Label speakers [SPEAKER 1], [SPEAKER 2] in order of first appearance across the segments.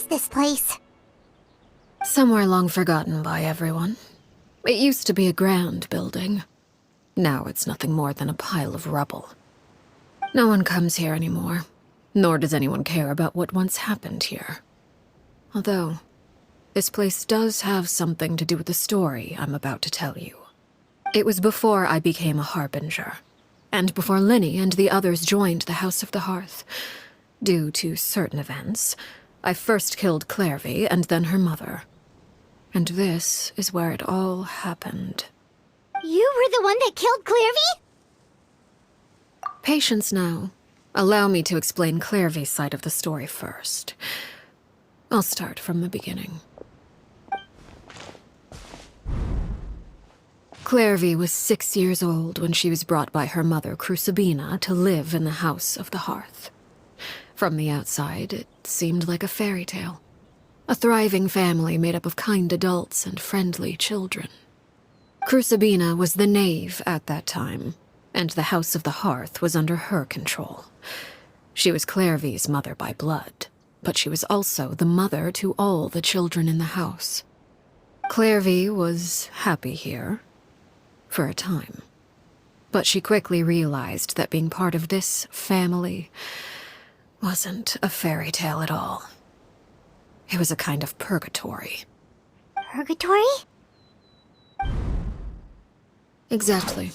[SPEAKER 1] this place?
[SPEAKER 2] Somewhere long forgotten by everyone. It used to be a grand building. Now it's nothing more than a pile of rubble. No one comes here anymore, nor does anyone care about what once happened here. Although, this place does have something to do with the story I'm about to tell you. It was before I became a Harbinger, and before Linny and the others joined the House of the Hearth. Due to certain events, I first killed Clairvy and then her mother. And this is where it all happened.
[SPEAKER 1] You were the one that killed Clairvy?
[SPEAKER 2] Patience now. Allow me to explain Clairvy's side of the story first. I'll start from the beginning. Clairvy was 6 years old when she was brought by her mother, Crucibina, to live in the House of the Hearth. From the outside, it seemed like a fairy tale. A thriving family made up of kind adults and friendly children. Crucibina was the knave at that time, and the House of the Hearth was under her control. She was Clairvy's mother by blood, but she was also the mother to all the children in the house. Clairvy was happy here, for a time. But she quickly realized that being part of this family wasn't a fairy tale at all. It was a kind of purgatory.
[SPEAKER 1] Purgatory?
[SPEAKER 2] Exactly.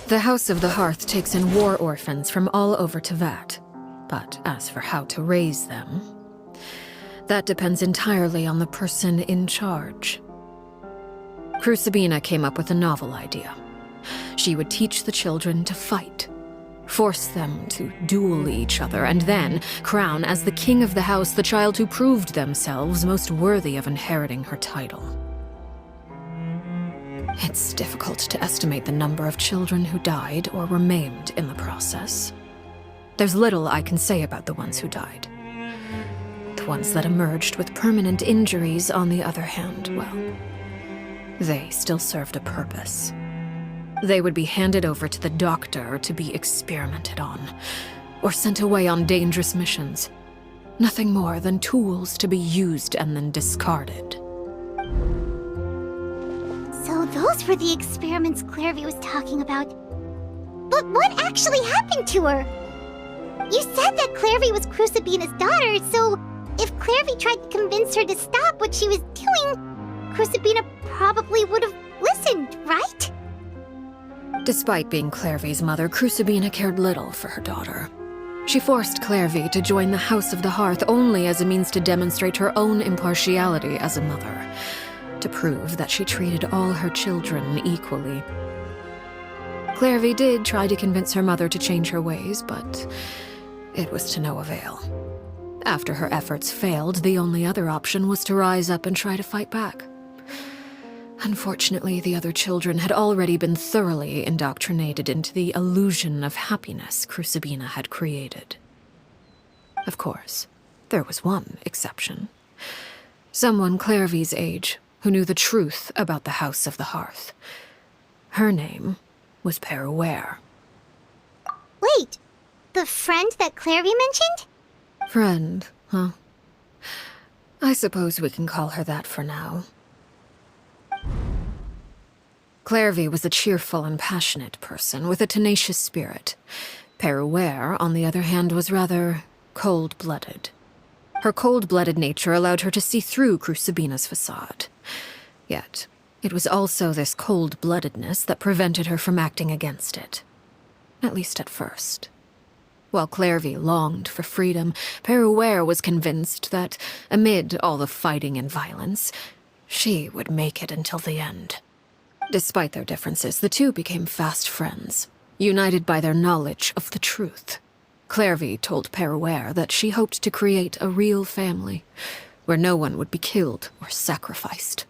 [SPEAKER 2] The House of the Hearth takes in war orphans from all over Tevat. But as for how to raise them, that depends entirely on the person in charge. Crucibina came up with a novel idea. She would teach the children to fight, force them to duel each other, and then crown as the king of the house the child who proved themselves most worthy of inheriting her title. It's difficult to estimate the number of children who died or were maimed in the process. There's little I can say about the ones who died. The ones that emerged with permanent injuries, on the other hand, well, they still served a purpose. They would be handed over to the doctor to be experimented on, or sent away on dangerous missions. Nothing more than tools to be used and then discarded.
[SPEAKER 1] So those were the experiments Clairvy was talking about. But what actually happened to her? You said that Clairvy was Crucibina's daughter, so if Clairvy tried to convince her to stop what she was doing, Crucibina probably would have listened, right?
[SPEAKER 2] Despite being Clairvy's mother, Crucibina cared little for her daughter. She forced Clairvy to join the House of the Hearth only as a means to demonstrate her own impartiality as a mother, to prove that she treated all her children equally. Clairvy did try to convince her mother to change her ways, but it was to no avail. After her efforts failed, the only other option was to rise up and try to fight back. Unfortunately, the other children had already been thoroughly indoctrinated into the illusion of happiness Crucibina had created. Of course, there was one exception. Someone Clairvy's age who knew the truth about the House of the Hearth. Her name was Peruere.
[SPEAKER 1] Wait, the friend that Clairvy mentioned?
[SPEAKER 2] Friend, huh? I suppose we can call her that for now. Clairvy was a cheerful and passionate person with a tenacious spirit. Peruere, on the other hand, was rather cold-blooded. Her cold-blooded nature allowed her to see through Crucibina's facade. Yet, it was also this cold-bloodedness that prevented her from acting against it. At least at first. While Clairvy longed for freedom, Peruere was convinced that, amid all the fighting and violence, she would make it until the end. Despite their differences, the two became fast friends, united by their knowledge of the truth. Clairvy told Peruere that she hoped to create a real family, where no one would be killed or sacrificed.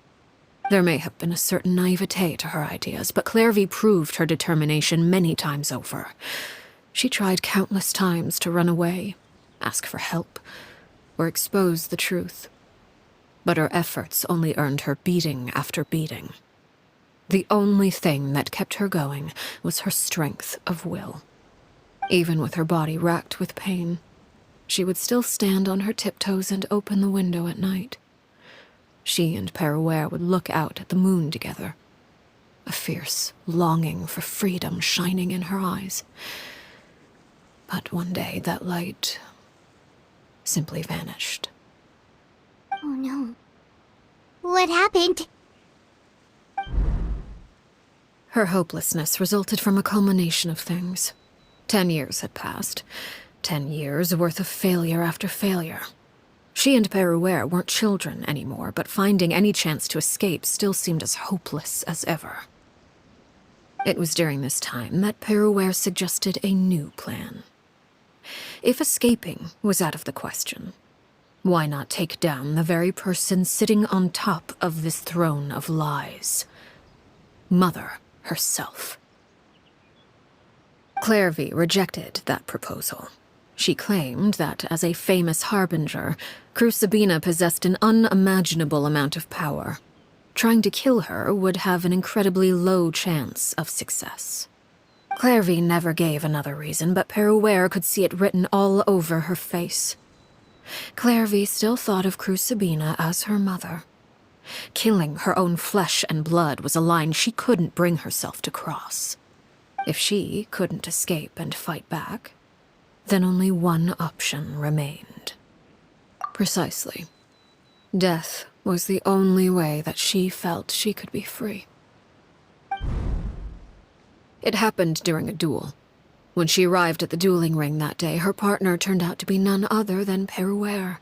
[SPEAKER 2] There may have been a certain naivete to her ideas, but Clairvy proved her determination many times over. She tried countless times to run away, ask for help, or expose the truth. But her efforts only earned her beating after beating. The only thing that kept her going was her strength of will. Even with her body racked with pain, she would still stand on her tiptoes and open the window at night. She and Perouer would look out at the moon together, a fierce longing for freedom shining in her eyes. But one day that light simply vanished.
[SPEAKER 1] Oh no. What happened?
[SPEAKER 2] Her hopelessness resulted from a culmination of things. 10 years had passed. 10 years worth of failure after failure. She and Perouer weren't children anymore, but finding any chance to escape still seemed as hopeless as ever. It was during this time that Perouer suggested a new plan. If escaping was out of the question, why not take down the very person sitting on top of this throne of lies? Mother herself. Clairvy rejected that proposal. She claimed that, as a famous harbinger, Crucibina possessed an unimaginable amount of power. Trying to kill her would have an incredibly low chance of success. Clairvy never gave another reason, but Perouer could see it written all over her face. Clairvy still thought of Crucibina as her mother. Killing her own flesh and blood was a line she couldn't bring herself to cross. If she couldn't escape and fight back, then only one option remained. Precisely. Death was the only way that she felt she could be free. It happened during a duel. When she arrived at the dueling ring that day, her partner turned out to be none other than Perouer,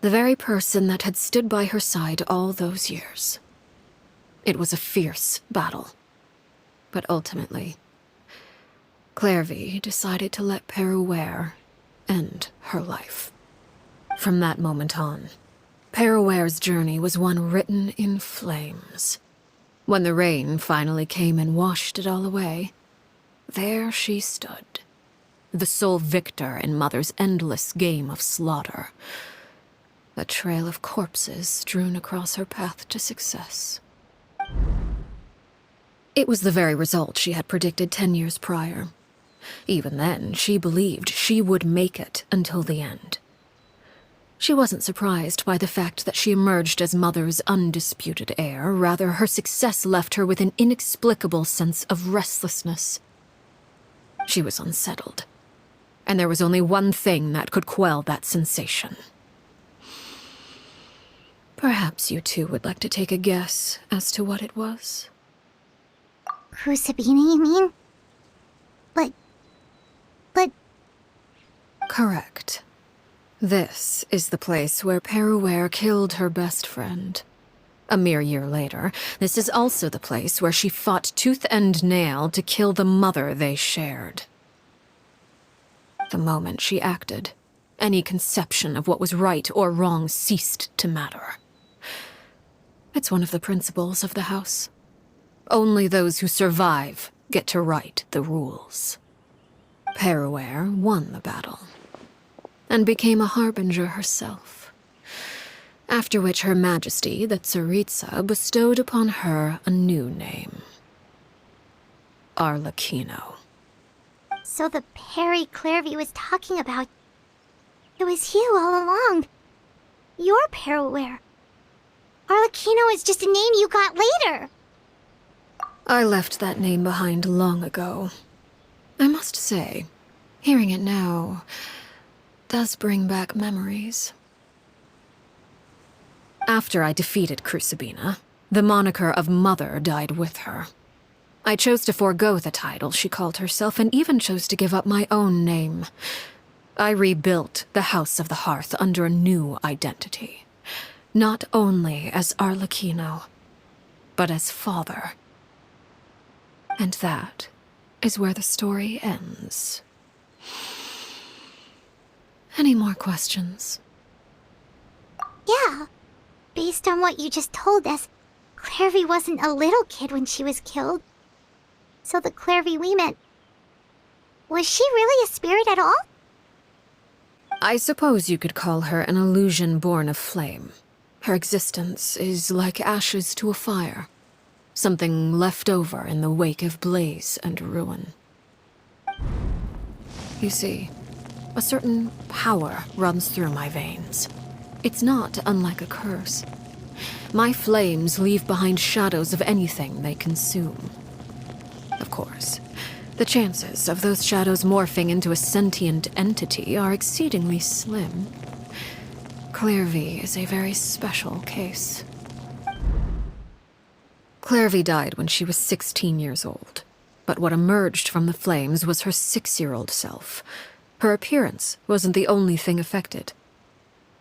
[SPEAKER 2] the very person that had stood by her side all those years. It was a fierce battle. But ultimately, Clairvy decided to let Perouer end her life. From that moment on, Perouer's journey was one written in flames. When the rain finally came and washed it all away, there she stood, the sole victor in Mother's endless game of slaughter, a trail of corpses strewn across her path to success. It was the very result she had predicted 10 years prior. Even then, she believed she would make it until the end. She wasn't surprised by the fact that she emerged as Mother's undisputed heir. Rather, her success left her with an inexplicable sense of restlessness. She was unsettled, and there was only one thing that could quell that sensation. Perhaps you two would like to take a guess as to what it was?
[SPEAKER 1] Crucibina, you mean? But...
[SPEAKER 2] Correct. This is the place where Perouer killed her best friend. A mere year later, this is also the place where she fought tooth and nail to kill the mother they shared. The moment she acted, any conception of what was right or wrong ceased to matter. It's one of the principles of the house. Only those who survive get to write the rules. Perouer won the battle, and became a harbinger herself. After which Her Majesty, the Tsaritsa, bestowed upon her a new name. Arlecchino.
[SPEAKER 1] So the Perry Clairvy was talking about... It was you all along. You're Perouer. Arlecchino is just a name you got later.
[SPEAKER 2] I left that name behind long ago. I must say, hearing it now does bring back memories. After I defeated Crucibina, the moniker of Mother died with her. I chose to forego the title she called herself, and even chose to give up my own name. I rebuilt the House of the Hearth under a new identity. Not only as Arlecchino, but as father. And that is where the story ends. Any more questions?
[SPEAKER 1] Yeah. Based on what you just told us, Clairvy wasn't a little kid when she was killed. So the Clairvy we met... Was she really a spirit at all?
[SPEAKER 2] I suppose you could call her an illusion born of flame. Her existence is like ashes to a fire. Something left over in the wake of blaze and ruin. You see, A certain power runs through my veins. It's not unlike a curse. My flames leave behind shadows of anything they consume. Of course, the chances of those shadows morphing into a sentient entity are exceedingly slim. Clairvy is a very special case. Clairvy died when she was 16 years old, but what emerged from the flames was her 6-year-old self. Her appearance wasn't the only thing affected.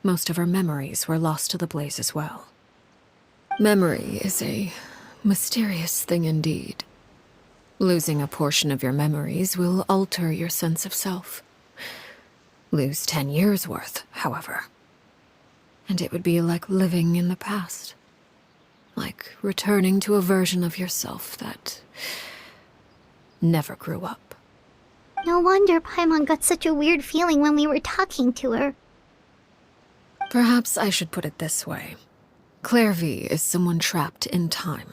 [SPEAKER 2] Most of her memories were lost to the blaze as well. Memory is a mysterious thing indeed. Losing a portion of your memories will alter your sense of self. Lose 10 years' worth, however, and it would be like living in the past. Like returning to a version of yourself that never grew up.
[SPEAKER 1] No wonder Paimon got such a weird feeling when we were talking to her.
[SPEAKER 2] Perhaps I should put it this way. Clairvy is someone trapped in time.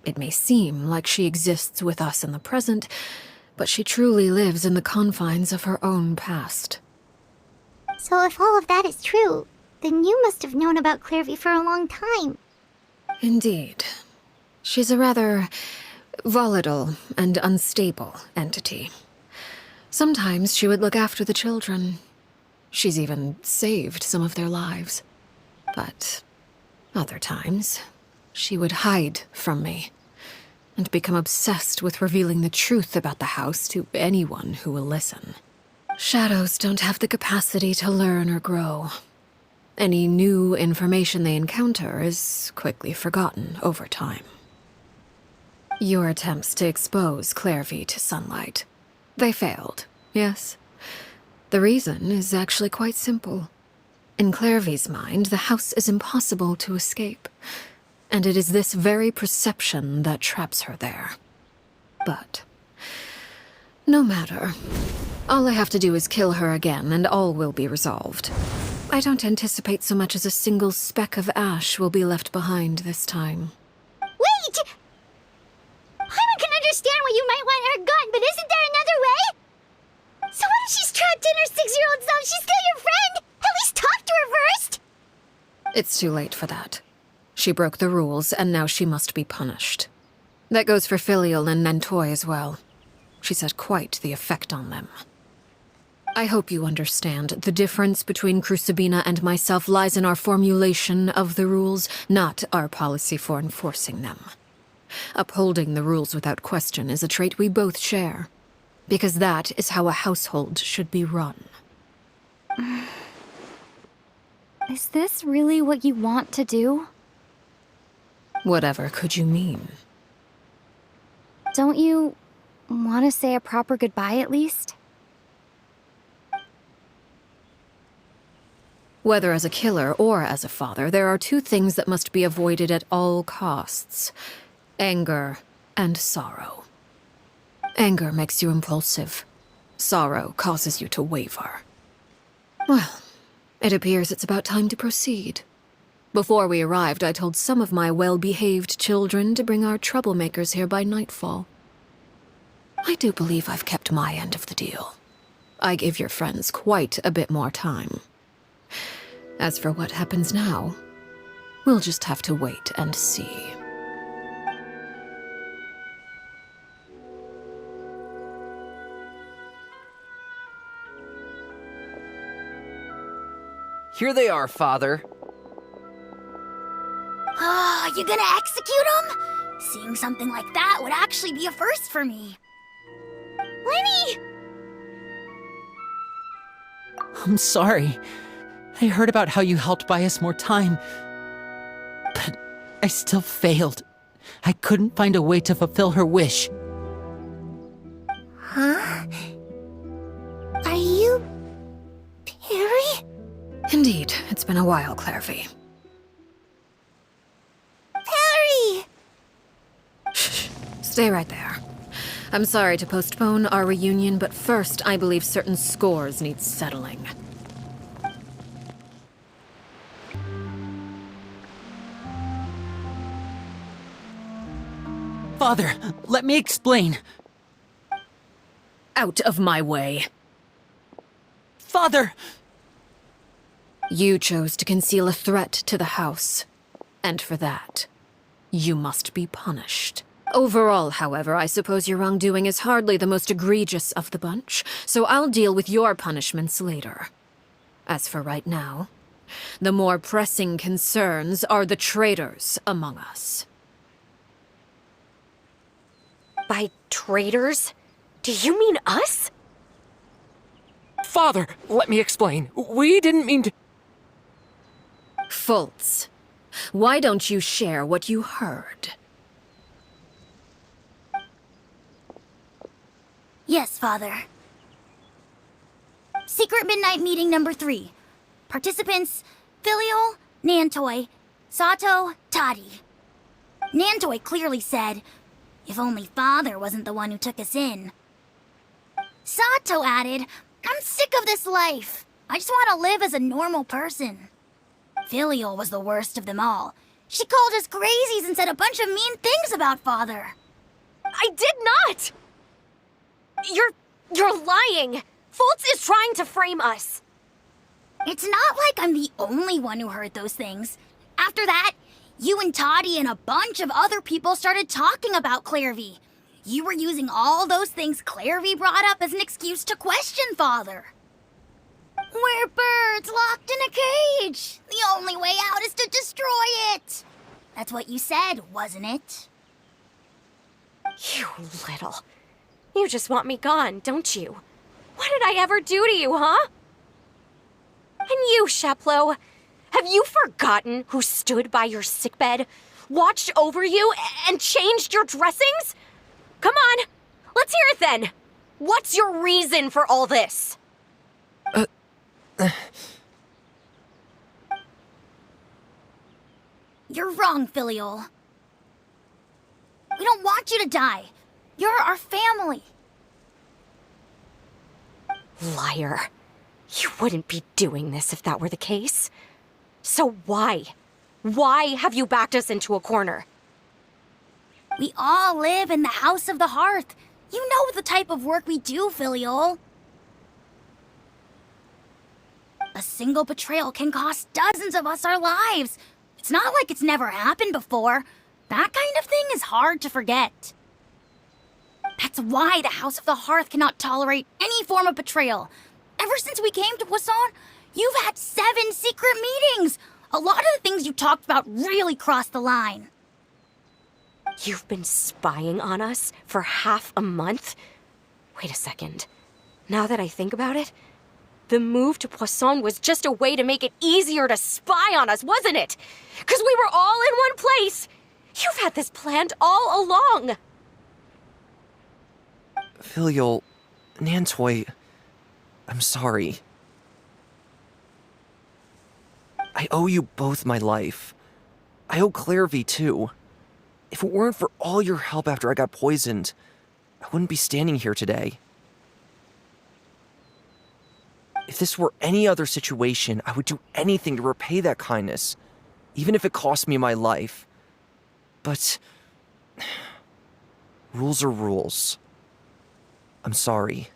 [SPEAKER 2] It may seem like she exists with us in the present, but she truly lives in the confines of her own past.
[SPEAKER 1] So if all of that is true, then you must have known about Clairvy for a long time.
[SPEAKER 2] Indeed. She's a rather volatile and unstable entity. Sometimes she would look after the children. She's even saved some of their lives. But other times, she would hide from me and become obsessed with revealing the truth about the house to anyone who will listen. Shadows don't have the capacity to learn or grow. Any new information they encounter is quickly forgotten over time. Your attempts to expose Clairvy to sunlight, they failed, yes? The reason is actually quite simple. In Clairvy's mind, the house is impossible to escape, and it is this very perception that traps her there. But no matter. All I have to do is kill her again, and all will be resolved. I don't anticipate so much as a single speck of ash will be left behind this time.
[SPEAKER 1] Wait! Paimon can understand why you might want her gone, but isn't there another way? So what if she's trapped in her 6-year-old self? She's still your friend! At least talk to her first!
[SPEAKER 2] It's too late for that. She broke the rules, and now she must be punished. That goes for Filial and Nantoy as well. She's had quite the effect on them. I hope you understand. The difference between Crucibina and myself lies in our formulation of the rules, not our policy for enforcing them. Upholding the rules without question is a trait we both share, because that is how a household should be run.
[SPEAKER 3] Is this really what you want to do?
[SPEAKER 2] Whatever could you mean?
[SPEAKER 3] Don't you want to say a proper goodbye at least?
[SPEAKER 2] Whether as a killer or as a father, there are two things that must be avoided at all costs: anger and sorrow. Anger makes you impulsive. Sorrow causes you to waver. Well, it appears it's about time to proceed. Before we arrived, I told some of my well-behaved children to bring our troublemakers here by nightfall. I do believe I've kept my end of the deal. I gave your friends quite a bit more time. As for what happens now, we'll just have to wait and see.
[SPEAKER 4] Here they are, Father.
[SPEAKER 5] Oh, you gonna execute him? Seeing something like that would actually be a first for me.
[SPEAKER 1] Lenny!
[SPEAKER 6] I'm sorry. I heard about how you helped buy us more time. But I still failed. I couldn't find a way to fulfill her wish.
[SPEAKER 1] Huh? Are you... Perry?
[SPEAKER 2] Indeed, it's been a while, Clairvy.
[SPEAKER 1] Perry!
[SPEAKER 2] Shh, stay right there. I'm sorry to postpone our reunion, but first I believe certain scores need settling.
[SPEAKER 6] Father, let me explain.
[SPEAKER 2] Out of my way.
[SPEAKER 6] Father!
[SPEAKER 2] You chose to conceal a threat to the house, and for that, you must be punished. Overall, however, I suppose your wrongdoing is hardly the most egregious of the bunch, so I'll deal with your punishments later. As for right now, the more pressing concerns are the traitors among us.
[SPEAKER 7] By traitors? Do you mean us?
[SPEAKER 8] Father, let me explain. We didn't mean to...
[SPEAKER 2] Fultz, why don't you share what you heard?
[SPEAKER 5] Yes, Father. Secret Midnight Meeting number 3. Participants, Filial, Nantoi, Sato, Toddy. Nantoi clearly said, if only Father wasn't the one who took us in. Sato added, I'm sick of this life. I just want to live as a normal person. Filial was the worst of them all. She called us crazies and said a bunch of mean things about Father.
[SPEAKER 7] I did not! You're lying! Fultz is trying to frame us!
[SPEAKER 5] It's not like I'm the only one who heard those things. After that, you and Toddy and a bunch of other people started talking about Clairvy. You were using all those things Clairvy brought up as an excuse to question Father. We're birds locked in a cage. The only way out is to destroy it. That's what you said, wasn't it?
[SPEAKER 7] You little... You just want me gone, don't you? What did I ever do to you, huh? And you, Sheplo, have you forgotten who stood by your sickbed, watched over you, and changed your dressings? Come on, let's hear it then. What's your reason for all this?
[SPEAKER 5] You're wrong, Filial. We don't want you to die. You're our family.
[SPEAKER 7] Liar. You wouldn't be doing this if that were the case. So why? Why have you backed us into a corner?
[SPEAKER 5] We all live in the House of the Hearth. You know the type of work we do, Filial. A single betrayal can cost dozens of us our lives. It's not like it's never happened before. That kind of thing is hard to forget. That's why the House of the Hearth cannot tolerate any form of betrayal. Ever since we came to Poisson, you've had 7 secret meetings. A lot of the things you talked about really crossed the line.
[SPEAKER 7] You've been spying on us for half a month? Wait a second. Now that I think about it, the move to Poisson was just a way to make it easier to spy on us, wasn't it? Because we were all in one place. You've had this planned all along.
[SPEAKER 9] Filial, Nantoi, I'm sorry. I owe you both my life. I owe Clairvy too. If it weren't for all your help after I got poisoned, I wouldn't be standing here today. If this were any other situation, I would do anything to repay that kindness, even if it cost me my life. But rules are rules. I'm sorry.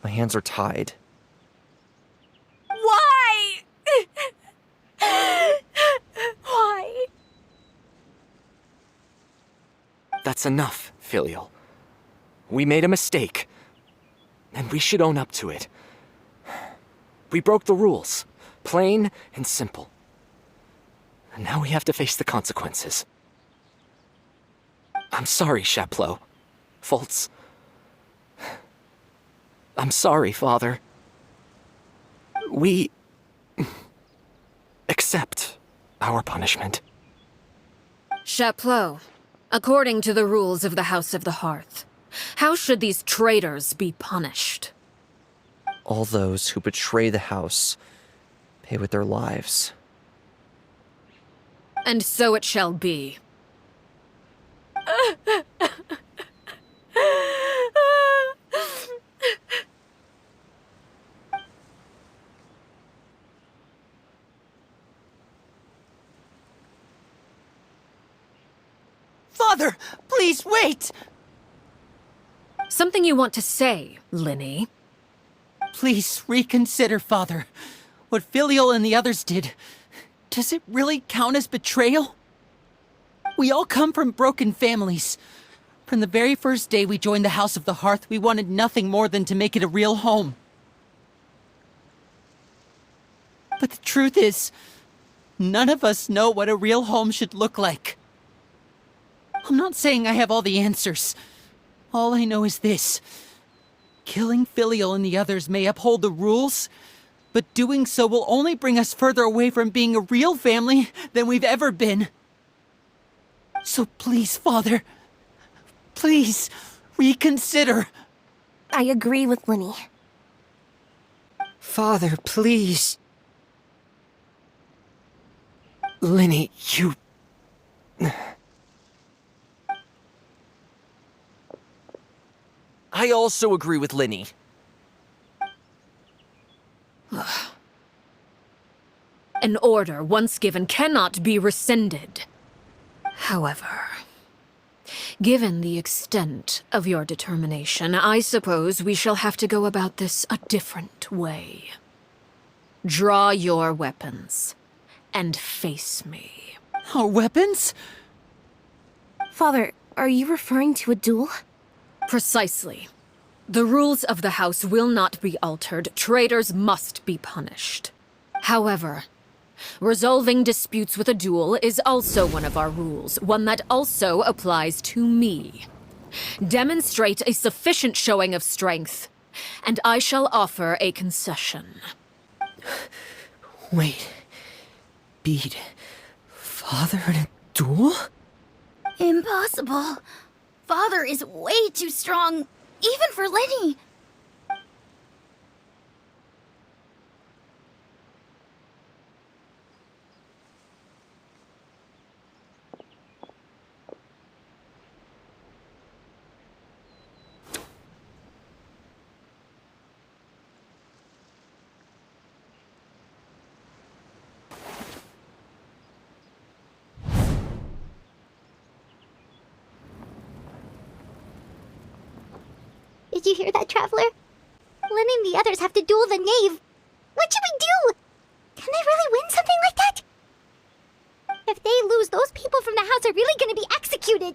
[SPEAKER 9] My hands are tied.
[SPEAKER 7] Why? Why?
[SPEAKER 8] That's enough, Filial. We made a mistake, and we should own up to it. We broke the rules, plain and simple. And now we have to face the consequences. I'm sorry, Sheplo. Fultz. I'm sorry, Father. We accept our punishment.
[SPEAKER 2] Chapleau, according to the rules of the House of the Hearth, how should these traitors be punished?
[SPEAKER 9] All those who betray the house pay with their lives.
[SPEAKER 2] And so it shall be.
[SPEAKER 6] Father, please wait!
[SPEAKER 2] Something you want to say, Linny?
[SPEAKER 6] Please reconsider, Father. What Filial and the others did, does it really count as betrayal? We all come from broken families. From the very first day we joined the House of the Hearth, we wanted nothing more than to make it a real home. But the truth is, none of us know what a real home should look like. I'm not saying I have all the answers. All I know is this. Killing Filial and the others may uphold the rules, but doing so will only bring us further away from being a real family than we've ever been. So please, Father, please reconsider.
[SPEAKER 10] I agree with Linny.
[SPEAKER 9] Father, please. Linny, you... I also agree with Linny.
[SPEAKER 2] An order once given cannot be rescinded. However, given the extent of your determination, I suppose we shall have to go about this a different way. Draw your weapons and face me.
[SPEAKER 6] Our weapons?
[SPEAKER 10] Father, are you referring to a duel?
[SPEAKER 2] Precisely. The rules of the house will not be altered. Traitors must be punished. However, resolving disputes with a duel is also one of our rules, one that also applies to me. Demonstrate a sufficient showing of strength, and I shall offer a concession.
[SPEAKER 9] Wait. Beat Father in a duel?
[SPEAKER 5] Impossible. Father is way too strong, even for Linny.
[SPEAKER 1] Did you hear that, Traveler? Lenny and the others have to duel the knave. What should we do? Can they really win something like that? If they lose, those people from the house are really gonna be executed.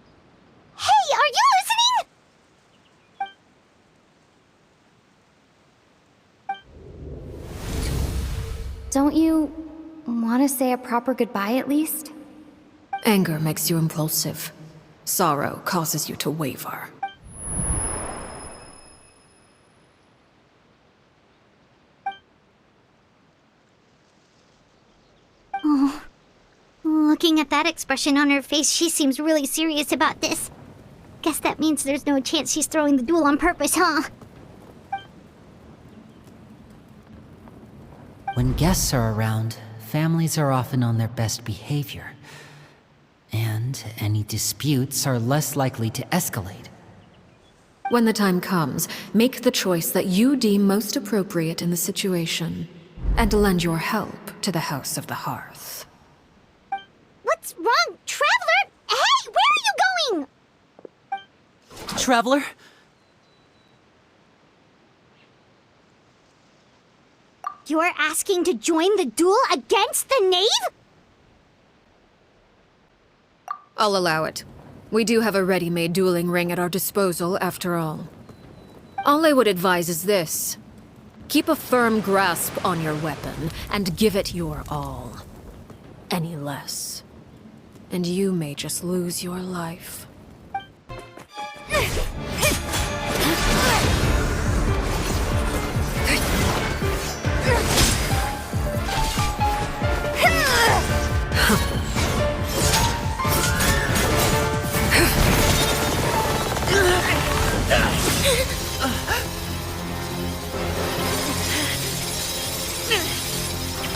[SPEAKER 1] Hey, are you listening?
[SPEAKER 3] Don't you want to say a proper goodbye at least?
[SPEAKER 2] Anger makes you impulsive. Sorrow causes you to waver.
[SPEAKER 1] Oh, looking at that expression on her face, she seems really serious about this. Guess that means there's no chance she's throwing the duel on purpose, huh?
[SPEAKER 11] When guests are around, families are often on their best behavior. And any disputes are less likely to escalate.
[SPEAKER 2] When the time comes, make the choice that you deem most appropriate in the situation, and lend your help to the House of the Hearth.
[SPEAKER 1] What's wrong, Traveler? Hey, where are you going?
[SPEAKER 6] Traveler?
[SPEAKER 1] You're asking to join the duel against the knave?
[SPEAKER 2] I'll allow it. We do have a ready-made dueling ring at our disposal, after all. All I would advise is this. Keep a firm grasp on your weapon, and give it your all. Any less, and you may just lose your life.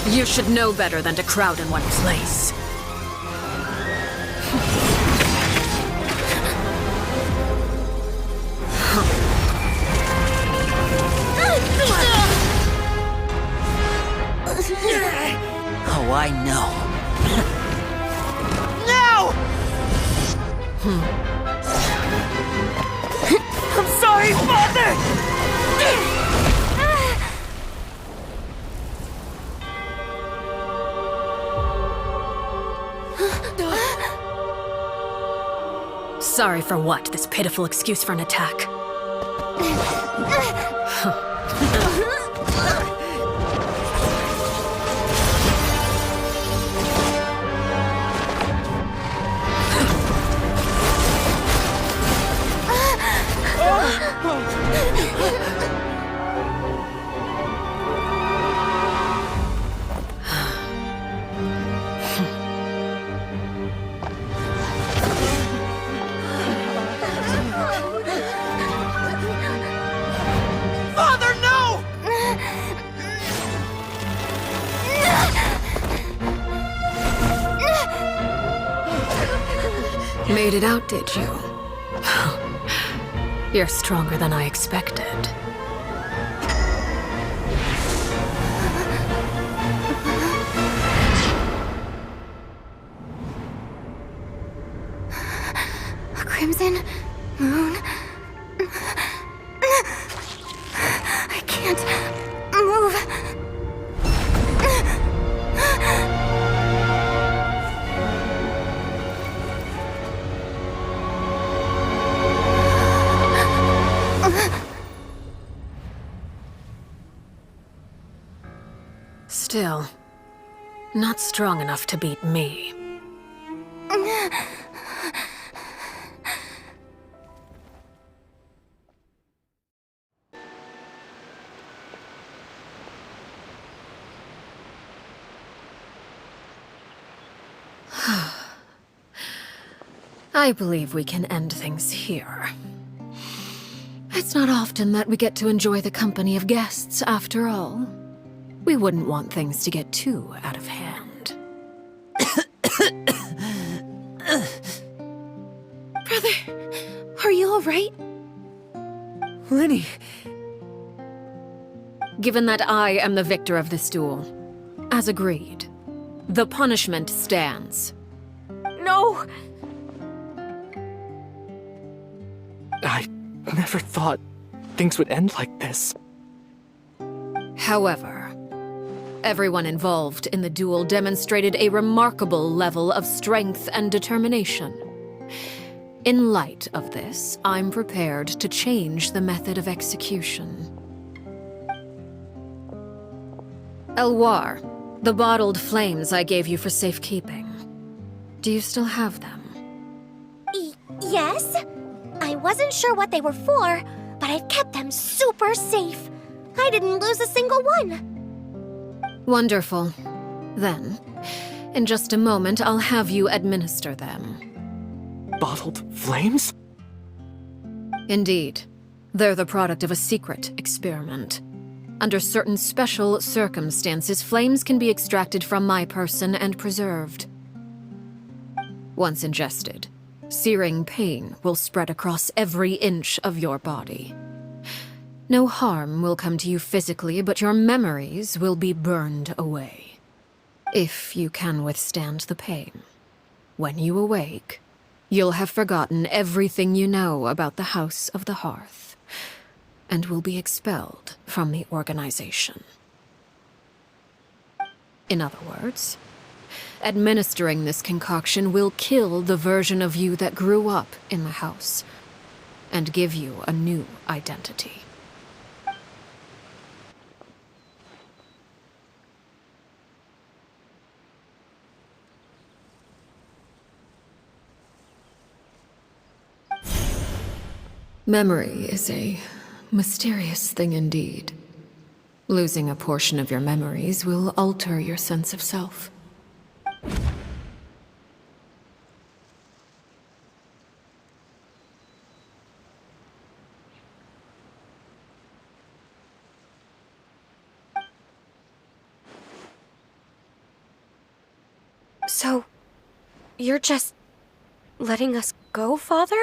[SPEAKER 2] You should know better than to crowd in one place.
[SPEAKER 11] Oh, I know.
[SPEAKER 9] No! I'm sorry, Father!
[SPEAKER 2] Sorry for what? This pitiful excuse for an attack.
[SPEAKER 6] Father, no!
[SPEAKER 2] Made it out, did you? You're stronger than I expected.
[SPEAKER 1] A crimson moon. I can't move.
[SPEAKER 2] Still, not strong enough to beat me. I believe we can end things here. It's not often that we get to enjoy the company of guests, after all. We wouldn't want things to get too out of hand.
[SPEAKER 10] Brother, are you alright?
[SPEAKER 9] Lenny!
[SPEAKER 2] Given that I am the victor of this duel, as agreed, the punishment stands.
[SPEAKER 7] No!
[SPEAKER 8] I never thought things would end like this.
[SPEAKER 2] However, everyone involved in the duel demonstrated a remarkable level of strength and determination. In light of this, I'm prepared to change the method of execution. Elwar, the bottled flames I gave you for safekeeping. Do you still have them?
[SPEAKER 1] Yes? I wasn't sure what they were for, but I've kept them super safe. I didn't lose a single one.
[SPEAKER 2] Wonderful. Then, in just a moment, I'll have you administer them.
[SPEAKER 8] Bottled flames?
[SPEAKER 2] Indeed. They're the product of a secret experiment. Under certain special circumstances, flames can be extracted from my person and preserved. Once ingested, searing pain will spread across every inch of your body. No harm will come to you physically, but your memories will be burned away. If you can withstand the pain. When you awake, you'll have forgotten everything you know about the House of the Hearth, and will be expelled from the organization. In other words, administering this concoction will kill the version of you that grew up in the house, and give you a new identity. Memory is a mysterious thing indeed. Losing a portion of your memories will alter your sense of self.
[SPEAKER 7] So, you're just letting us go, Father?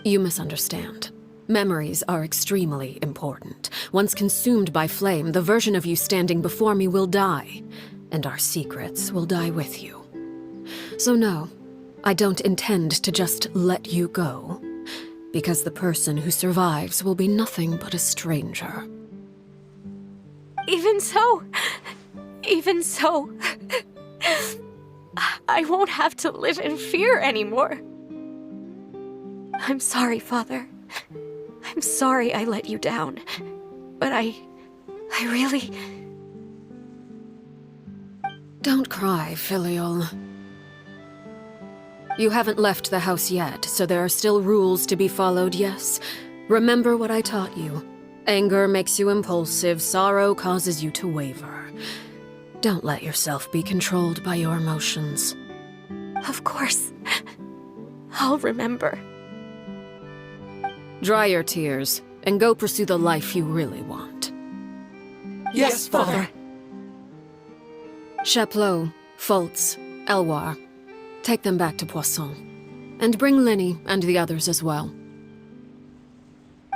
[SPEAKER 2] You misunderstand. Memories are extremely important. Once consumed by flame, the version of you standing before me will die, and our secrets will die with you. So no, I don't intend to just let you go, because the person who survives will be nothing but a stranger.
[SPEAKER 7] Even so, I won't have to live in fear anymore. I'm sorry, Father. I'm sorry I let you down. But I really...
[SPEAKER 2] Don't cry, Filial. You haven't left the house yet, so there are still rules to be followed, yes? Remember what I taught you. Anger makes you impulsive, sorrow causes you to waver. Don't let yourself be controlled by your emotions.
[SPEAKER 7] Of course. I'll remember.
[SPEAKER 2] Dry your tears, and go pursue the life you really want.
[SPEAKER 9] Yes, Father.
[SPEAKER 2] Chaplot, Foltz, Elwar. Take them back to Poisson. And bring Linny and the others as well.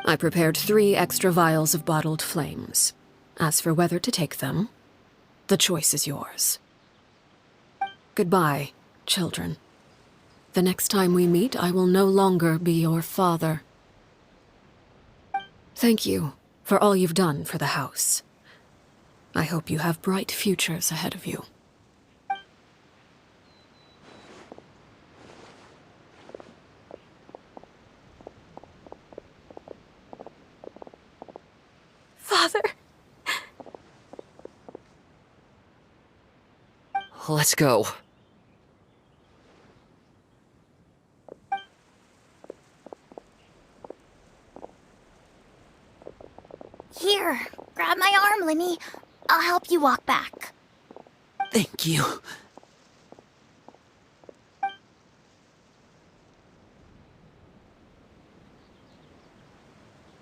[SPEAKER 2] I prepared 3 extra vials of bottled flames. As for whether to take them, the choice is yours. Goodbye, children. The next time we meet, I will no longer be your father. Thank you for all you've done for the house. I hope you have bright futures ahead of you.
[SPEAKER 7] Father!
[SPEAKER 8] Let's go.
[SPEAKER 5] Here, grab my arm, Linny. I'll help you walk back.
[SPEAKER 6] Thank you.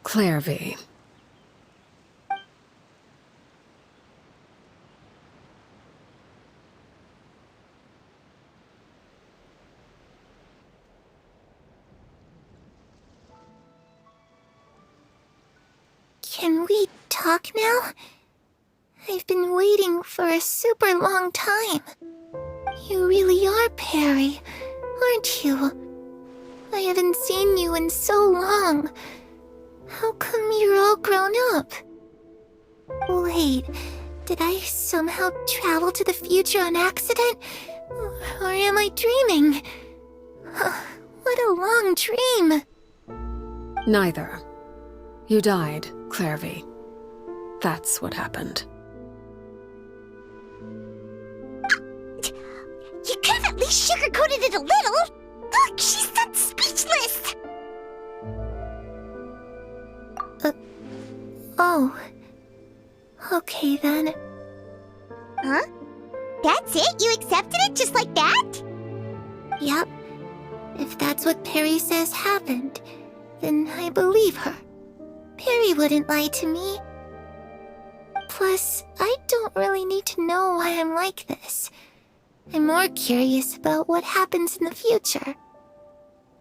[SPEAKER 2] Clairvy.
[SPEAKER 1] Can we talk now? I've been waiting for a super long time. You really are Perry, aren't you? I haven't seen you in so long. How come you're all grown up? Wait, did I somehow travel to the future on accident? Or am I dreaming? What a long dream.
[SPEAKER 2] Neither. You died, Clairvy. That's what happened.
[SPEAKER 1] You could have at least sugarcoated it a little. Look, she's that speechless. Oh. Okay then. Huh? That's it? You accepted it just like that? Yep. If that's what Perry says happened, then I believe her. Perry wouldn't lie to me. Plus, I don't really need to know why I'm like this. I'm more curious about what happens in the future.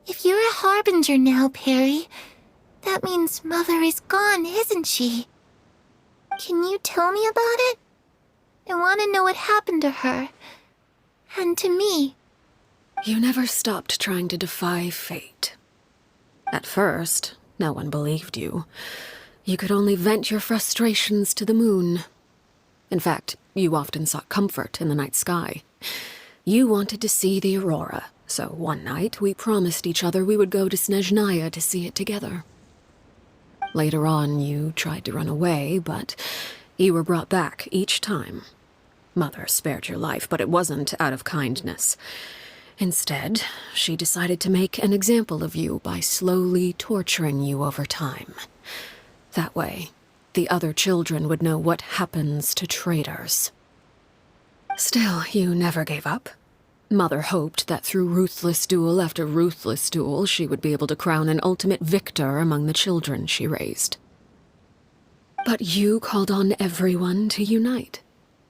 [SPEAKER 1] If you're a harbinger now, Perry, that means Mother is gone, isn't she? Can you tell me about it? I want to know what happened to her. And to me.
[SPEAKER 2] You never stopped trying to defy fate. At first, no one believed you. You could only vent your frustrations to the moon. In fact, you often sought comfort in the night sky. You wanted to see the aurora, so one night we promised each other we would go to Snezhnaya to see it together. Later on, you tried to run away, but you were brought back each time. Mother spared your life, but it wasn't out of kindness. Instead, she decided to make an example of you by slowly torturing you over time. That way, the other children would know what happens to traitors. Still, you never gave up. Mother hoped that through ruthless duel after ruthless duel, she would be able to crown an ultimate victor among the children she raised. But you called on everyone to unite,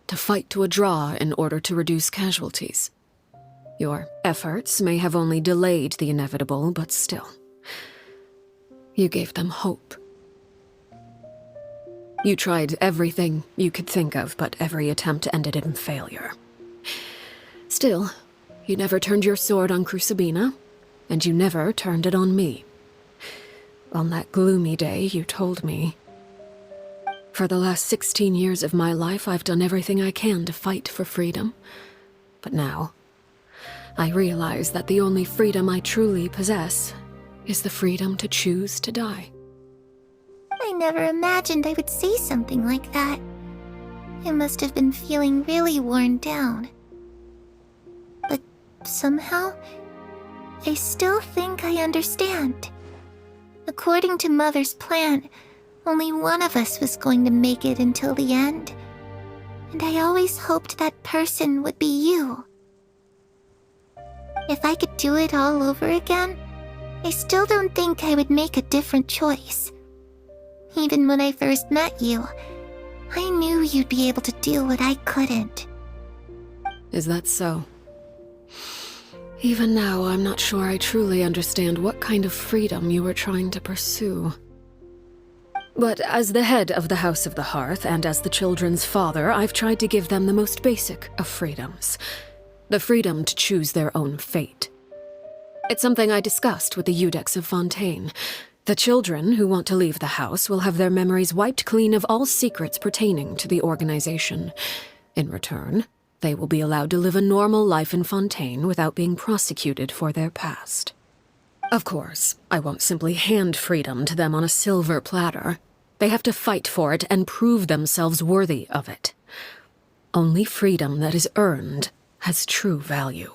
[SPEAKER 2] to fight to a draw in order to reduce casualties. Your efforts may have only delayed the inevitable, but still. You gave them hope. You tried everything you could think of, but every attempt ended in failure. Still, you never turned your sword on Crucibina, and you never turned it on me. On that gloomy day, you told me, "For the last 16 years of my life, I've done everything I can to fight for freedom. But now, I realize that the only freedom I truly possess is the freedom to choose to die.
[SPEAKER 1] I never imagined I would say something like that. I must have been feeling really worn down. But somehow, I still think I understand. According to Mother's plan, only one of us was going to make it until the end. And I always hoped that person would be you. If I could do it all over again, I still don't think I would make a different choice. Even when I first met you, I knew you'd be able to do what I couldn't.
[SPEAKER 2] Is that so? Even now, I'm not sure I truly understand what kind of freedom you were trying to pursue. But as the head of the House of the Hearth and as the children's father, I've tried to give them the most basic of freedoms. The freedom to choose their own fate. It's something I discussed with the Iudex of Fontaine. The children who want to leave the house will have their memories wiped clean of all secrets pertaining to the organization. In return, they will be allowed to live a normal life in Fontaine without being prosecuted for their past. Of course, I won't simply hand freedom to them on a silver platter. They have to fight for it and prove themselves worthy of it. Only freedom that is earned has true value.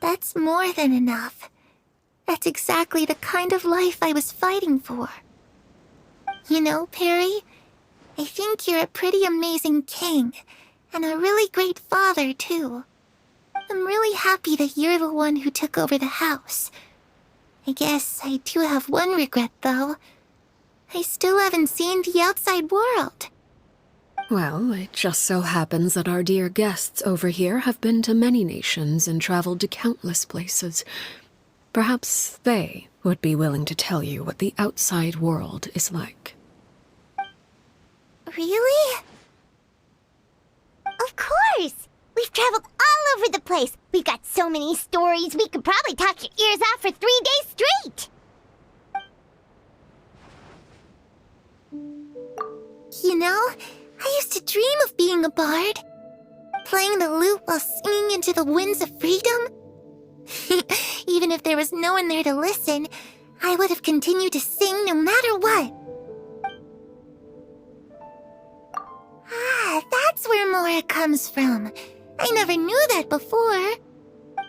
[SPEAKER 1] That's more than enough. That's exactly the kind of life I was fighting for. You know, Perry, I think you're a pretty amazing king, and a really great father, too. I'm really happy that you're the one who took over the house. I guess I do have one regret, though. I still haven't seen the outside world.
[SPEAKER 2] Well, it just so happens that our dear guests over here have been to many nations and traveled to countless places. Perhaps they would be willing to tell you what the outside world is like.
[SPEAKER 1] Really?
[SPEAKER 5] Of course! We've traveled all over the place. We've got so many stories, we could probably talk your ears off for 3 days straight.
[SPEAKER 1] You know, I used to dream of being a bard. Playing the lute while singing into the winds of freedom. Even if there was no one there to listen, I would have continued to sing no matter what. Ah, that's where Mora comes from. I never knew that before.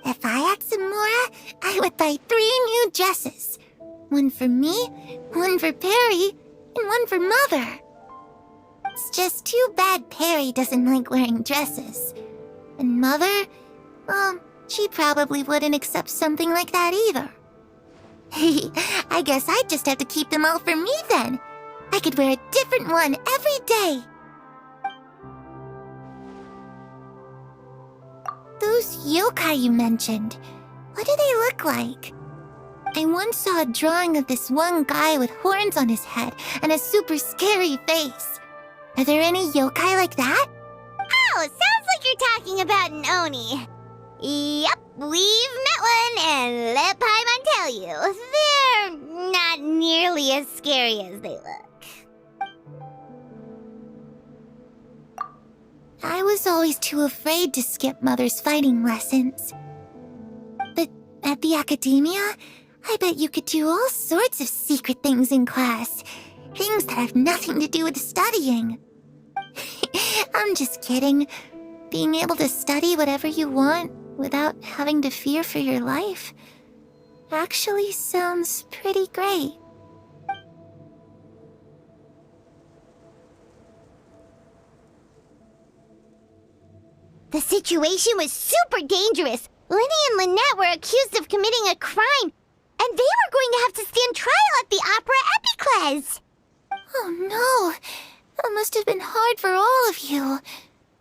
[SPEAKER 1] If I had some Mora, I would buy 3 new dresses. One for me, one for Perry, and one for Mother. It's just too bad Perry doesn't like wearing dresses. And Mother, she probably wouldn't accept something like that either. I guess I'd just have to keep them all for me then. I could wear a different one every day. Those yokai you mentioned, what do they look like? I once saw a drawing of this one guy with horns on his head and a super scary face. Are there any yokai like that?
[SPEAKER 5] Oh, sounds like you're talking about an Oni. Yep, we've met one, and let Paimon tell you, they're not nearly as scary as they look.
[SPEAKER 1] I was always too afraid to skip Mother's fighting lessons. But at the academia, I bet you could do all sorts of secret things in class. Things that have nothing to do with studying. I'm just kidding. Being able to study whatever you want without having to fear for your life actually sounds pretty great.
[SPEAKER 5] The situation was super dangerous. Lenny and Lynette were accused of committing a crime, and they were going to have to stand trial at the Opera Epicles.
[SPEAKER 1] Oh no, that must have been hard for all of you.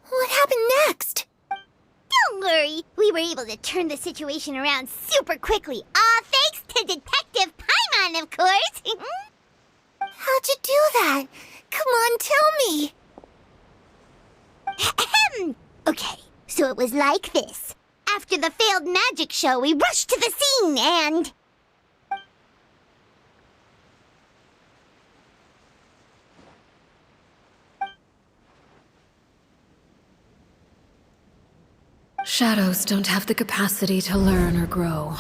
[SPEAKER 1] What happened next?
[SPEAKER 5] Don't worry, we were able to turn the situation around super quickly, all thanks to Detective Paimon, of course.
[SPEAKER 1] How'd you do that? Come on, tell me.
[SPEAKER 5] Ahem. Okay, so it was like this. After the failed magic show, we rushed to the scene and...
[SPEAKER 2] Shadows don't have the capacity to learn or grow.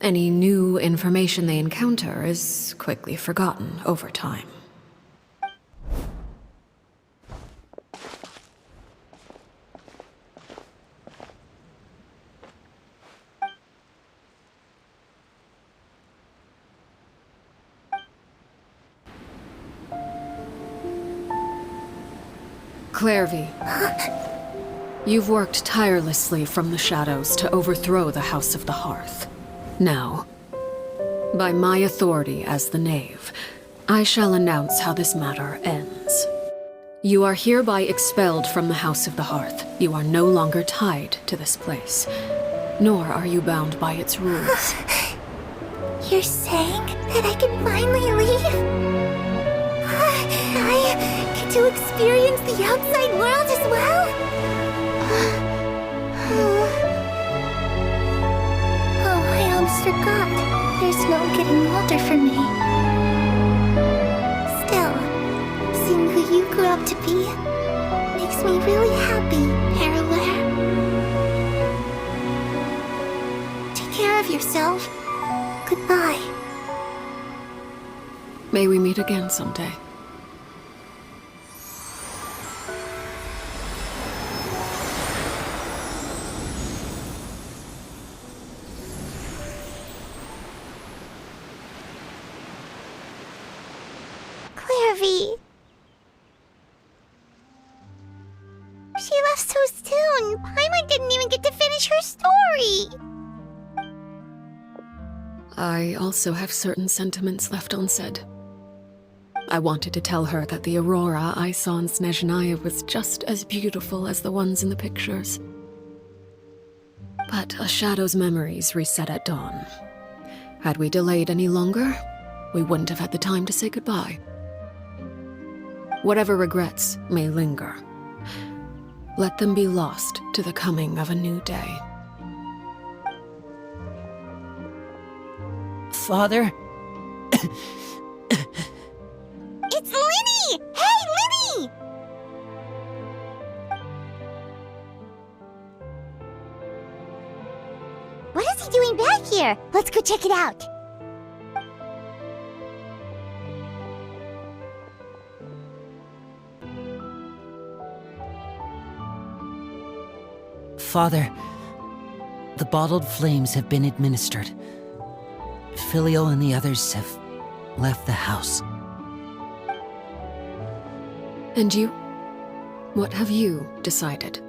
[SPEAKER 2] Any new information they encounter is quickly forgotten over time. Clairvy, you've worked tirelessly from the shadows to overthrow the House of the Hearth. Now, by my authority as the Knave, I shall announce how this matter ends. You are hereby expelled from the House of the Hearth. You are no longer tied to this place, nor are you bound by its rules.
[SPEAKER 1] You're saying that I can finally leave? I get to experience the outside world as well? Oh, I almost forgot. There's no getting older for me. Still, seeing who you grew up to be makes me really happy, Parallel. Take care of yourself. Goodbye.
[SPEAKER 2] May we meet again someday.
[SPEAKER 1] Clairvy. She left so soon. Paimon didn't even get to finish her story.
[SPEAKER 2] I also have certain sentiments left unsaid. I wanted to tell her that the aurora I saw in Snezhnaya was just as beautiful as the ones in the pictures. But a shadow's memories reset at dawn. Had we delayed any longer, we wouldn't have had the time to say goodbye. Whatever regrets may linger, let them be lost to the coming of a new day.
[SPEAKER 6] Father?
[SPEAKER 1] It's Lyney! Hey, Lyney! What is he doing back here? Let's go check it out.
[SPEAKER 11] Father, the bottled flames have been administered. Filial and the others have left the house.
[SPEAKER 2] And you? What have you decided?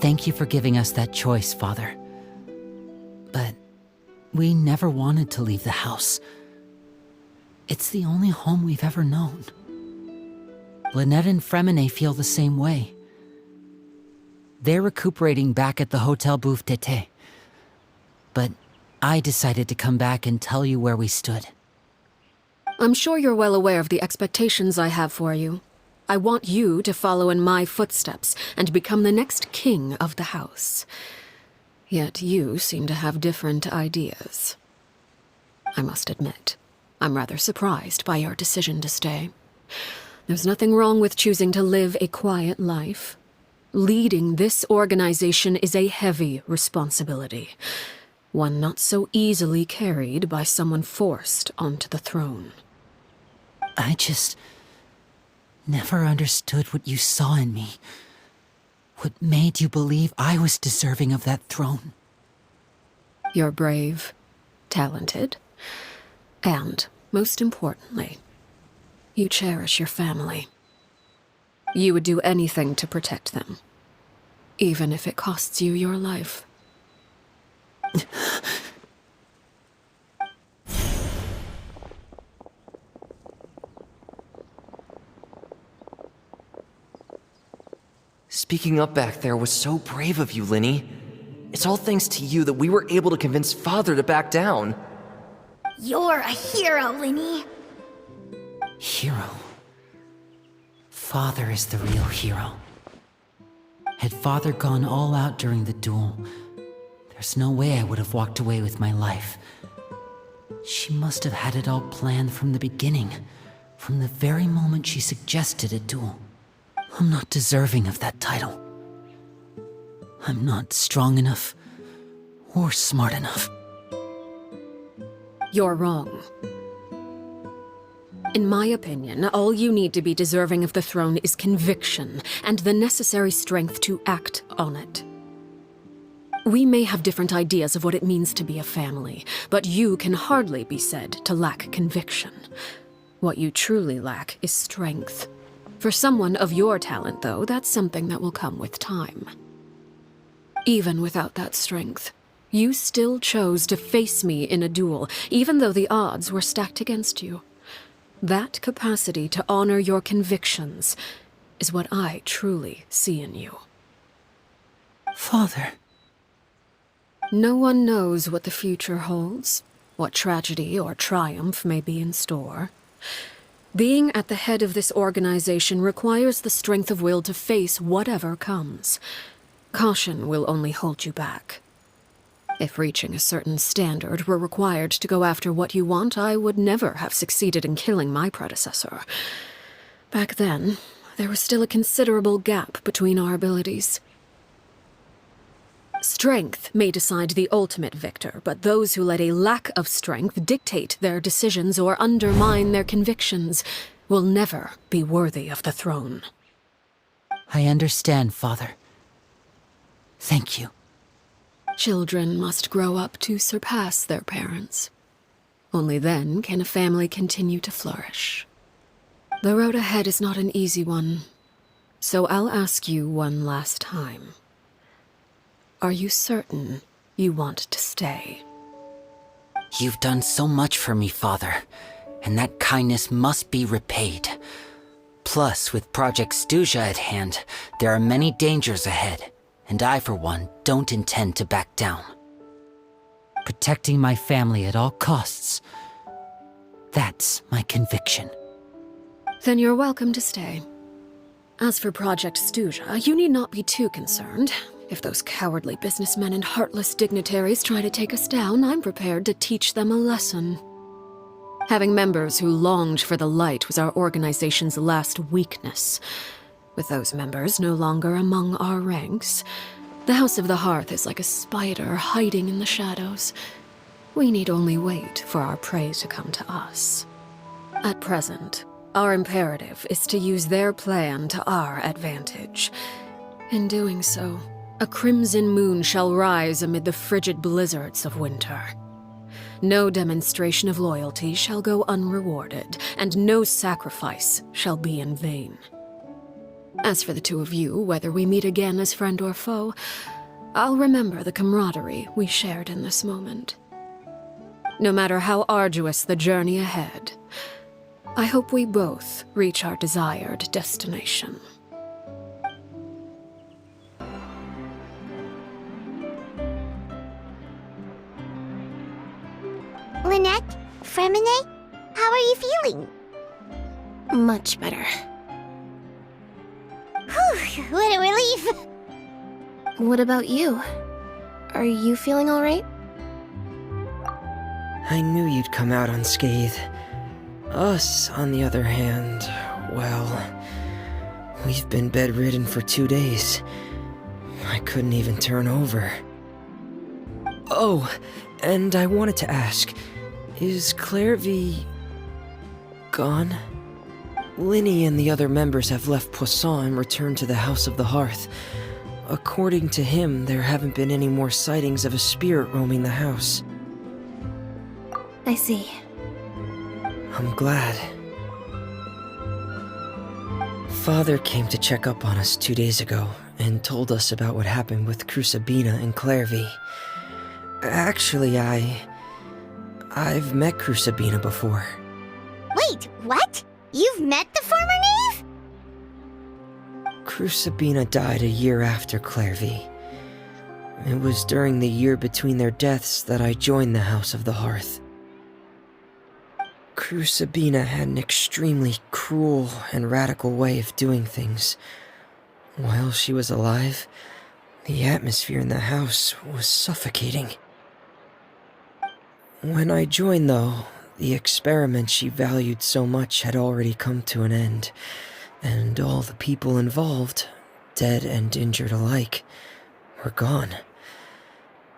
[SPEAKER 11] Thank you for giving us that choice, Father. But we never wanted to leave the house. It's the only home we've ever known. Lynette and Fremine feel the same way. They're recuperating back at the Hotel Bouffe Tété. But I decided to come back and tell you where we stood.
[SPEAKER 2] I'm sure you're well aware of the expectations I have for you. I want you to follow in my footsteps and become the next king of the house. Yet you seem to have different ideas. I must admit, I'm rather surprised by your decision to stay. There's nothing wrong with choosing to live a quiet life. Leading this organization is a heavy responsibility, one not so easily carried by someone forced onto the throne.
[SPEAKER 11] I just never understood what you saw in me. What made you believe I was deserving of that throne?
[SPEAKER 2] You're brave, talented, and, most importantly, you cherish your family. You would do anything to protect them, even if it costs you your life.
[SPEAKER 9] Speaking up back there was so brave of you, Lyney. It's all thanks to you that we were able to convince Father to back down.
[SPEAKER 5] You're a hero, Lyney.
[SPEAKER 11] Hero? Father is the real hero. Had Father gone all out during the duel, there's no way I would have walked away with my life. She must have had it all planned from the beginning, from the very moment she suggested a duel. I'm not deserving of that title. I'm not strong enough, or smart enough.
[SPEAKER 2] You're wrong. In my opinion, all you need to be deserving of the throne is conviction and the necessary strength to act on it. We may have different ideas of what it means to be a family, but you can hardly be said to lack conviction. What you truly lack is strength. For someone of your talent, though, that's something that will come with time. Even without that strength, you still chose to face me in a duel, even though the odds were stacked against you. That capacity to honor your convictions is what I truly see in you.
[SPEAKER 11] Father.
[SPEAKER 2] No one knows what the future holds, what tragedy or triumph may be in store. Being at the head of this organization requires the strength of will to face whatever comes. Caution will only hold you back. If reaching a certain standard were required to go after what you want, I would never have succeeded in killing my predecessor. Back then, there was still a considerable gap between our abilities. Strength may decide the ultimate victor, but those who let a lack of strength dictate their decisions or undermine their convictions will never be worthy of the throne.
[SPEAKER 11] I understand, Father. Thank you.
[SPEAKER 2] Children must grow up to surpass their parents. Only then can a family continue to flourish. The road ahead is not an easy one, so I'll ask you one last time. Are you certain you want to stay?
[SPEAKER 11] You've done so much for me, Father, and that kindness must be repaid. Plus, with Project Stuja at hand, there are many dangers ahead, and I, for one, don't intend to back down. Protecting my family at all costs, that's my conviction.
[SPEAKER 2] Then you're welcome to stay. As for Project Stuja, you need not be too concerned. If those cowardly businessmen and heartless dignitaries try to take us down, I'm prepared to teach them a lesson. Having members who longed for the light was our organization's last weakness. With those members no longer among our ranks, the House of the Hearth is like a spider hiding in the shadows. We need only wait for our prey to come to us. At present, our imperative is to use their plan to our advantage. In doing so, a crimson moon shall rise amid the frigid blizzards of winter. No demonstration of loyalty shall go unrewarded, and no sacrifice shall be in vain. As for the two of you, whether we meet again as friend or foe, I'll remember the camaraderie we shared in this moment. No matter how arduous the journey ahead, I hope we both reach our desired destination.
[SPEAKER 1] Lynette, Fremine, how are you feeling?
[SPEAKER 10] Much better.
[SPEAKER 1] Whew, what a relief!
[SPEAKER 10] What about you? Are you feeling alright?
[SPEAKER 12] I knew you'd come out unscathed. Us, on the other hand, well, we've been bedridden for 2 days. I couldn't even turn over. Oh, and I wanted to ask, is Clairvy gone? Linny and the other members have left Poisson and returned to the House of the Hearth. According to him, there haven't been any more sightings of a spirit roaming the house.
[SPEAKER 10] I see.
[SPEAKER 12] I'm glad. Father came to check up on us 2 days ago and told us about what happened with Crusabina and Clairvy. Actually, I've met Crusabina before.
[SPEAKER 1] Wait, what? You've met the former knave?
[SPEAKER 12] Crusabina died a year after Clairvy. It was during the year between their deaths that I joined the House of the Hearth. Crusabina had an extremely cruel and radical way of doing things. While she was alive, the atmosphere in the house was suffocating. When I joined, though, the experiment she valued so much had already come to an end, and all the people involved, dead and injured alike, were gone.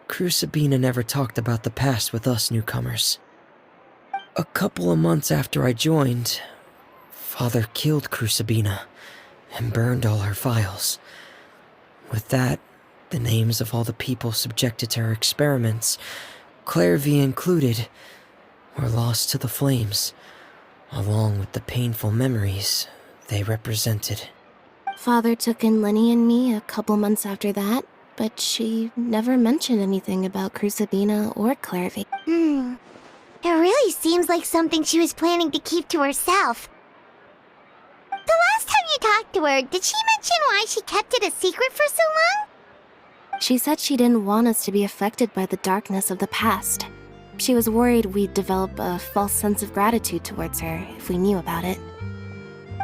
[SPEAKER 12] Crucibina never talked about the past with us newcomers. A couple of months after I joined, Father killed Crucibina and burned all her files. With that, the names of all the people subjected to her experiments, Clairvy included, were lost to the flames, along with the painful memories they represented.
[SPEAKER 10] Father took in Lenny and me a couple months after that, but she never mentioned anything about Crucibina or Clairvy.
[SPEAKER 1] It really seems like something she was planning to keep to herself. The last time you talked to her, did she mention why she kept it a secret for so long?
[SPEAKER 10] She said she didn't want us to be affected by the darkness of the past. She was worried we'd develop a false sense of gratitude towards her if we knew about it.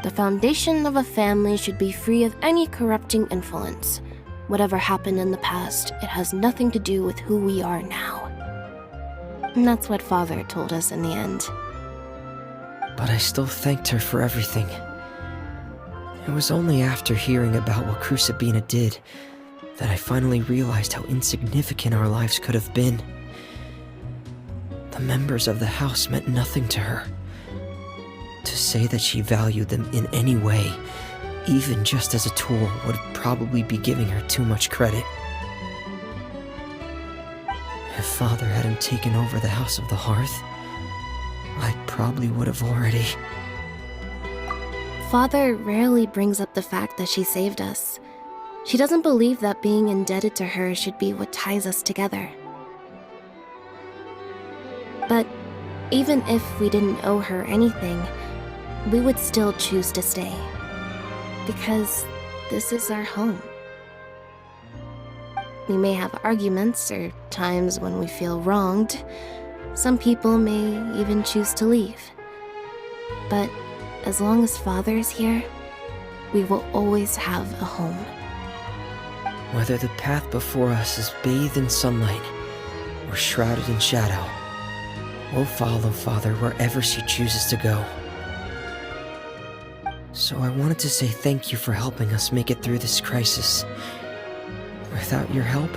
[SPEAKER 10] The foundation of a family should be free of any corrupting influence. Whatever happened in the past, it has nothing to do with who we are now. And that's what Father told us in the end.
[SPEAKER 12] But I still thanked her for everything. It was only after hearing about what Crucibina did that I finally realized how insignificant our lives could have been. The members of the house meant nothing to her. To say that she valued them in any way, even just as a tool, would probably be giving her too much credit. If Father hadn't taken over the House of the Hearth, I probably would have already...
[SPEAKER 10] Father rarely brings up the fact that she saved us. She doesn't believe that being indebted to her should be what ties us together. But even if we didn't owe her anything, we would still choose to stay. Because this is our home. We may have arguments or times when we feel wronged. Some people may even choose to leave. But as long as Father is here, we will always have a home.
[SPEAKER 12] Whether the path before us is bathed in sunlight or shrouded in shadow, we'll follow Father wherever she chooses to go. So I wanted to say thank you for helping us make it through this crisis. Without your help,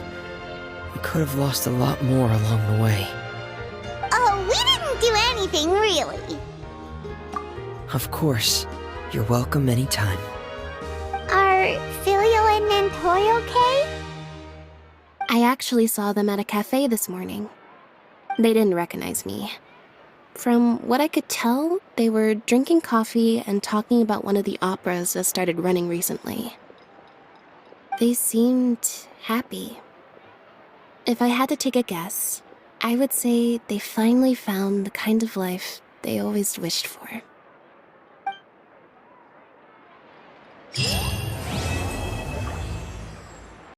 [SPEAKER 12] we could have lost a lot more along the way.
[SPEAKER 1] Oh, we didn't do anything, really.
[SPEAKER 12] Of course. You're welcome anytime.
[SPEAKER 1] Are Filio and Nantoy okay?
[SPEAKER 10] I actually saw them at a cafe this morning. They didn't recognize me. From what I could tell, they were drinking coffee and talking about one of the operas that started running recently. They seemed happy. If I had to take a guess, I would say they finally found the kind of life they always wished for.